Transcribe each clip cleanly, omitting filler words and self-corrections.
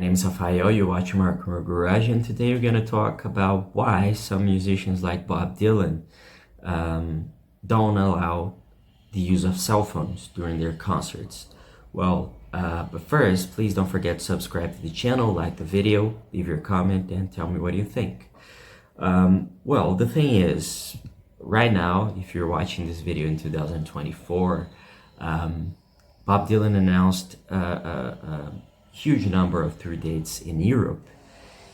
My name is Rafael, you're watching Marco Garage, and today we're going to talk about why some musicians like Bob Dylan don't allow the use of cell phones during their concerts. But first, please don't forget to subscribe to the channel, like the video, leave your comment, and tell me what you think. The thing is, right now, if you're watching this video in 2024, Bob Dylan announced a huge number of tour dates in Europe,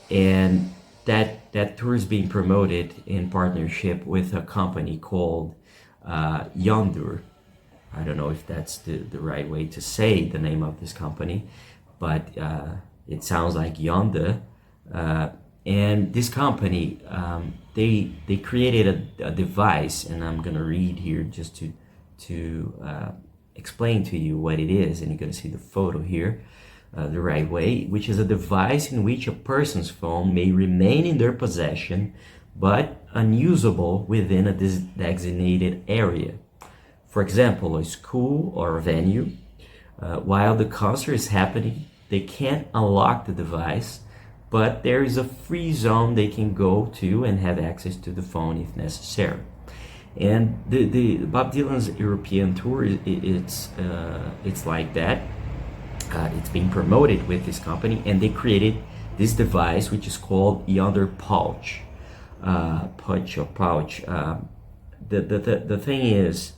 and that tour is being promoted in partnership with a company called Yondr. I don't know if that's the right way to say the name of this company, but it sounds like Yondr. And this company, they created a device, and I'm gonna read here just to explain to you what it is, and you're gonna see the photo here the right way, which is a device in which a person's phone may remain in their possession but unusable within a designated area. For example, a school or a venue. While the concert is happening, they can't unlock the device, but there is a free zone they can go to and have access to the phone if necessary. And the Bob Dylan's European tour, it's like that. It's being promoted with this company, and they created this device which is called Yondr pouch. The thing is,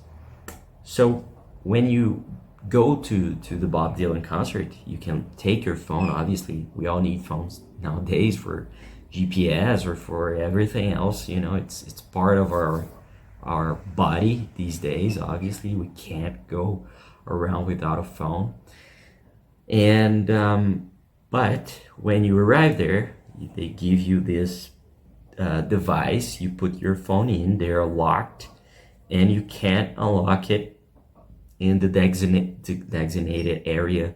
so when you go to the Bob Dylan concert, you can take your phone. Obviously, we all need phones nowadays for GPS or for everything else. You know, it's part of our body these days. Obviously, we can't go around without a phone. And but when you arrive there, they give you this device. You put your phone in, they're locked, and you can't unlock it in the designated area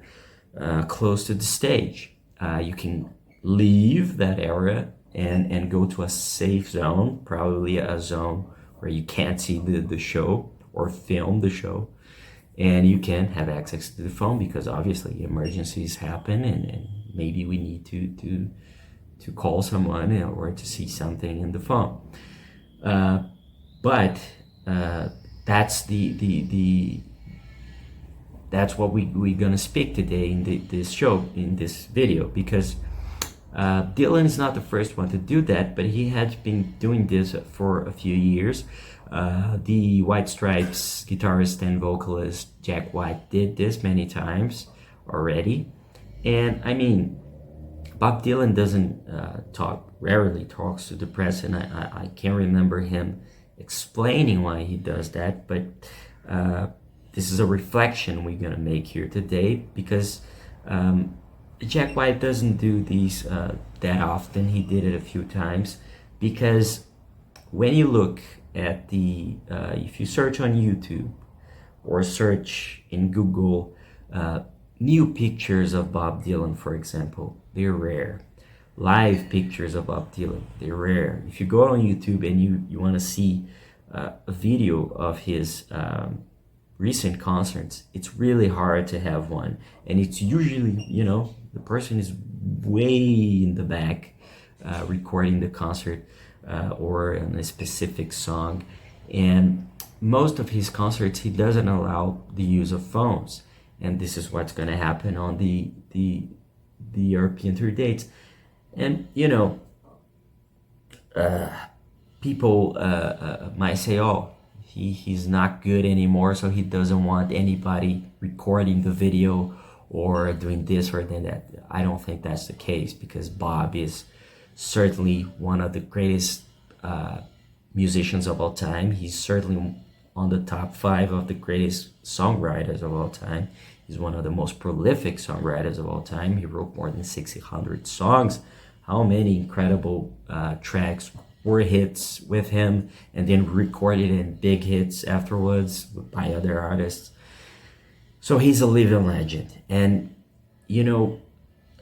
close to the stage. You can leave that area and go to a safe zone, probably a zone where you can't see the show or film the show. And you can have access to the phone because obviously emergencies happen, and maybe we need to call someone or to see something in the phone. But that's that's what we're gonna speak today in this show, in this video, because Dylan is not the first one to do that, but he had been doing this for a few years. The White Stripes guitarist and vocalist Jack White did this many times already. And I mean, Bob Dylan doesn't rarely talks to the press, and I can't remember him explaining why he does that, but this is a reflection we're gonna make here today, because Jack White doesn't do these that often. He did it a few times, because when you look at if you search on YouTube or search in Google new pictures of Bob Dylan, for example, they're rare. Live pictures of Bob Dylan, they're rare. If you go on YouTube and you want to see a video of his recent concerts, it's really hard to have one, and it's usually, you know, the person is way in the back recording the concert or in a specific song. And most of his concerts, he doesn't allow the use of phones, and this is what's going to happen on the European tour dates. And you know, people might say, oh, he's not good anymore, so he doesn't want anybody recording the video or doing this or doing that. I don't think that's the case, because Bob is certainly one of the greatest musicians of all time. He's certainly on the top 5 of the greatest songwriters of all time. He's one of the most prolific songwriters of all time. He wrote more than 600 songs. How many incredible tracks were hits with him and then recorded in big hits afterwards by other artists. So he's a living legend. And you know,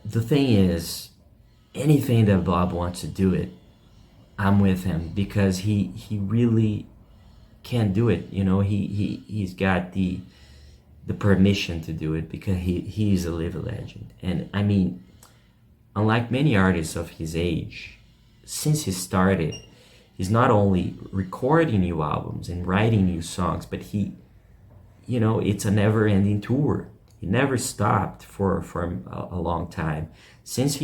the thing is, anything that Bob wants to do it, I'm with him, because he really can do it. You know, he's got the permission to do it, because he's a living legend. And I mean, unlike many artists of his age, since he started, he's not only recording new albums and writing new songs, but it's a never-ending tour. He never stopped for a long time. Since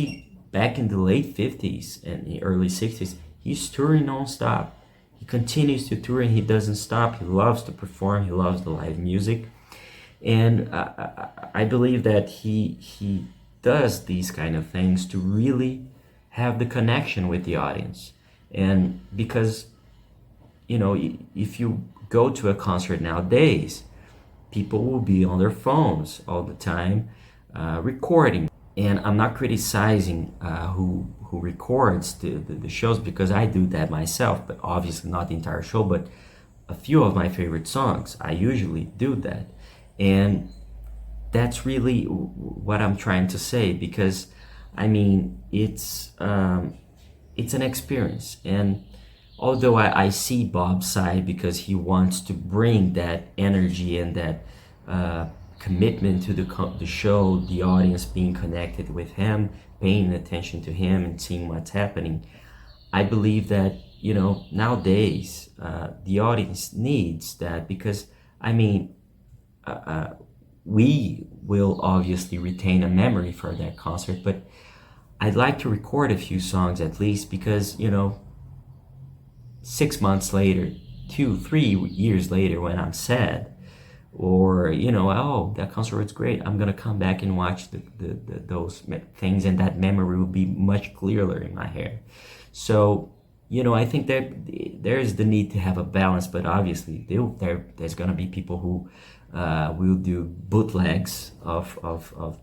back in the late 50s and the early 60s, he's touring non-stop. He continues to tour and he doesn't stop. He loves to perform. He loves the live music. And I believe that he does these kind of things to really have the connection with the audience. And because, if you go to a concert nowadays, people will be on their phones all the time, recording. And I'm not criticizing who records the shows, because I do that myself, but obviously not the entire show, but a few of my favorite songs, I usually do that. And that's really what I'm trying to say, because it's an experience. And although I see Bob's side, because he wants to bring that energy and that commitment to the show, the audience being connected with him, paying attention to him and seeing what's happening, I believe that, nowadays the audience needs that, because we will obviously retain a memory for that concert, but I'd like to record a few songs at least, because 6 months later, 2-3 years later, when I'm sad, or oh, that concert was great, I'm gonna come back and watch those things, and that memory will be much clearer in my head. So I think that there's the need to have a balance, but obviously there's gonna be people who will do bootlegs of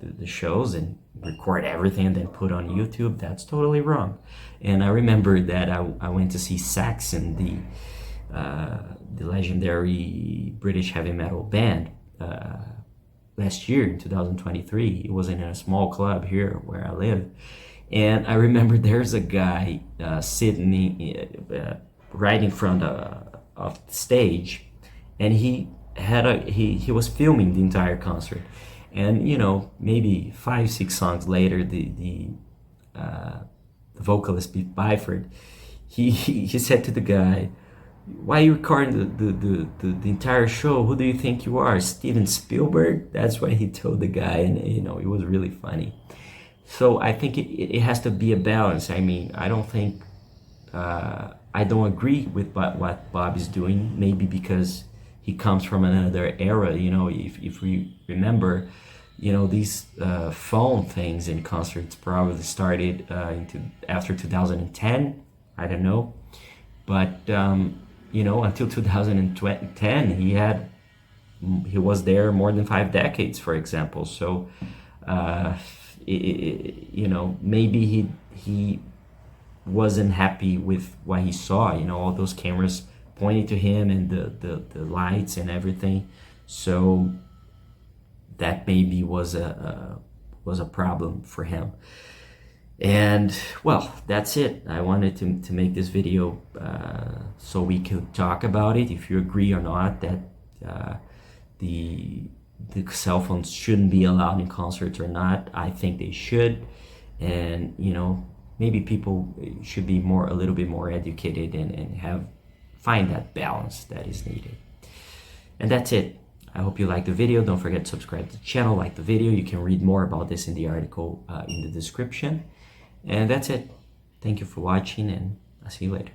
the shows and record everything and then put on YouTube. That's totally wrong. And I remember that I went to see Saxon, the legendary British heavy metal band, last year in 2023. It was in a small club here where I live. And I remember there's a guy sitting right in front of the stage, and he was filming the entire concert. And maybe 5-6 songs later, the vocalist Pete Byford, he said to the guy, "Why are you recording the entire show? Who do you think you are, Steven Spielberg?" That's what he told the guy, and it was really funny. So I think it has to be a balance. I don't think I don't agree with what Bob is doing, maybe because he comes from another era. If we remember, these phone things in concerts probably started after 2010. I don't know, but until 2010, he was there more than 5 decades, for example. So maybe he wasn't happy with what he saw. All those cameras pointing to him, and the lights and everything. So that maybe was a problem for him. And well, that's it. I wanted to make this video so we could talk about it, if you agree or not that the cell phones shouldn't be allowed in concerts or not. I think they should. And maybe people should be a little bit more educated and find that balance that is needed. And that's it. I hope you liked the video. Don't forget to subscribe to the channel, like the video. You can read more about this in the article in the description. And that's it. Thank you for watching, and I'll see you later.